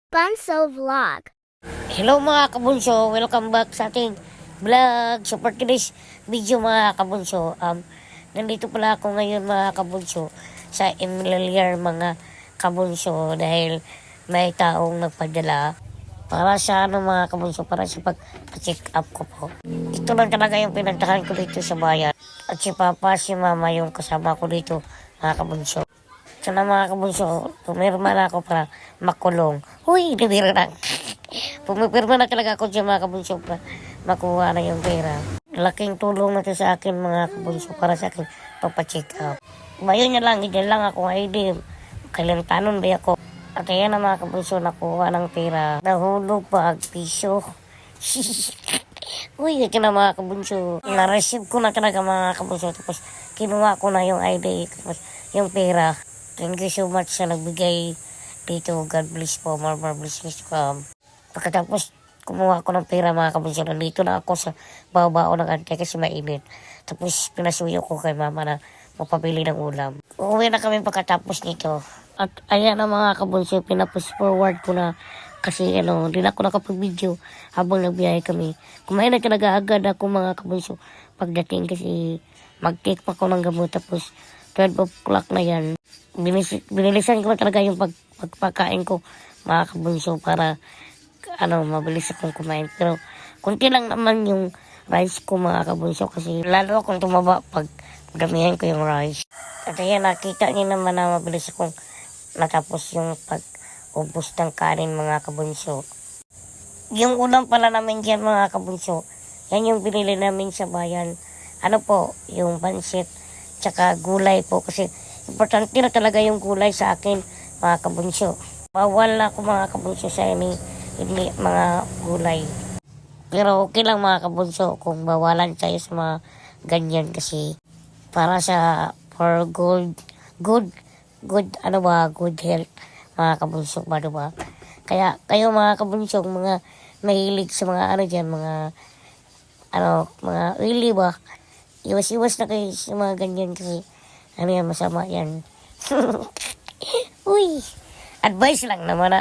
Bunso Vlog. Hello mga kabunso, welcome back sa ating vlog. So for today's video mga kabunso, nandito pala ako ngayon mga kabunso sa Emilyar mga kabunso dahil may taong nagpadala para sa mga kabunso, para sa pag-check up ko po. Ito lang talaga yung pinagtahan ko dito sa bayan. At si Papa, si Mama yung kasama ko dito mga kabunso. Sana mga kabunso, pumirma na ako para makulong. Huy, nabira na. Pumipirma na talaga ako dyan mga kabunso para makuha na yung pera. Laking tulong na to sa akin mga kabunso para sa akin papacheck up. Bayon niya lang, hindi lang ako ID. Kailang tanon ba ako. At ayan na mga kabunso, nakuha ng pera. Nahulog pa ang piso. Uy, ito na mga kabunso. Na-receive ko na talaga mga kabunso. Tapos kinuha ko na yung ID. Tapos yung pera. Thank you so much sa nagbigay dito. God bless po. More blessings to come. Pagkatapos kumuha ko ng pera mga kabunso, nandito na ako sa babao ng ante kasi mainit. Tapos pinasuyo ko kay mama na mapabili ng ulam. Uuwi na kami pagkatapos nito. At ayan na mga kabunso, pinapush forward ko na kasi hindi na ako nakapag-video habang nagbiyahe kami. Kumain na talaga agad ako mga kabunso pagdating kasi mag-take pa ko ng gamot. Tapos 12 o'clock na yan. Binilisan ko na talaga yung pagpakain ko mga kabunso para mabilis akong kumain. Pero kunti lang naman yung rice ko mga kabunso kasi lalo akong tumaba pag damihan ko yung rice. At ayan, nakita niyo naman na mabilis akong natapos yung pag-ubos ng kanin mga kabunso. Yung ulam pala namin dyan mga kabunso, yan yung binili namin sa bayan. Yung pansit tsaka gulay po kasi importante na talaga yung gulay sa akin mga kabunso. Bawal na ako mga kabunso sa hindi mga gulay. Pero okay lang mga kabunso kung bawalan tayo sa mga ganyan kasi para sa for good health mga kabunso ba diba? Kaya kayo mga kabunso, mga mahilig sa mga mga oily ba, iwas na kayo sa mga ganyan kasi masama yan. Uy, advice lang naman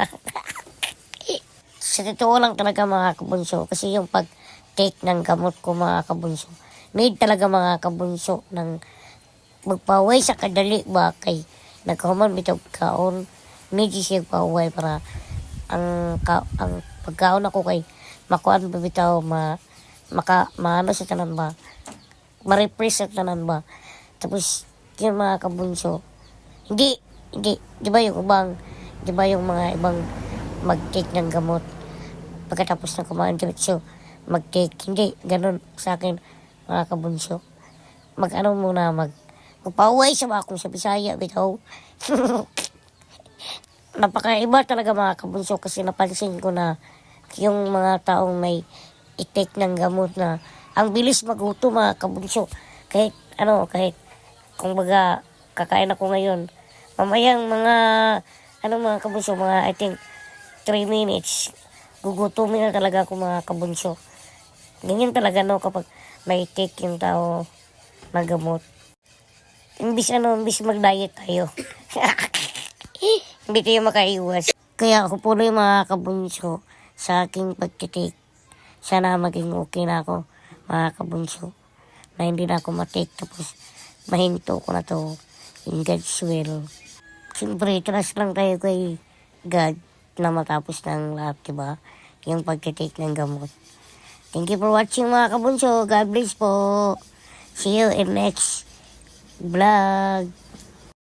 Sa totoo lang talaga mga kabunso, kasi yung pag-take ng gamot ko mga kabunso, need talaga mga kabunso ng magpaway sa kadali ba kay nagkahuman bitog kaon, need siya paway para ang pagkaon ako kay makuan ba bitaw maano sa tanan ba, ma-repress sa tanan ba. Tapos yung mga kabunso, hindi di ba yung mga ibang mag-take ng gamot pagkatapos ng kumain diretso mag-take, hindi ganun sa akin mga kabunso. Magpaway sa akong sa Bisaya bitaw. Napakaiba talaga mga kabunso kasi napansin ko na yung mga taong may i-take ng gamot na ang bilis maguto mga kabunso. Kahit kung baga kakain ako ngayon, mamayang mga kabunso, mga I think 3 minutes gugutumin na talaga ako mga kabunso. Ganyan talaga kapag may take yung tao na gamot. Imbis mag-diet tayo. Hindi tayo makaiwas. Kaya ako po yung mga kabunso sa aking pagtitake. Sana maging okay na ako mga kabunso. Na hindi na ako matake tapos mahinto ko na to in God's will. Siyempre, trust lang tayo kay God na matapos ng lahat, diba? Yung pagtitake ng gamot. Thank you for watching mga kabunso. God bless po. See you in next vlog.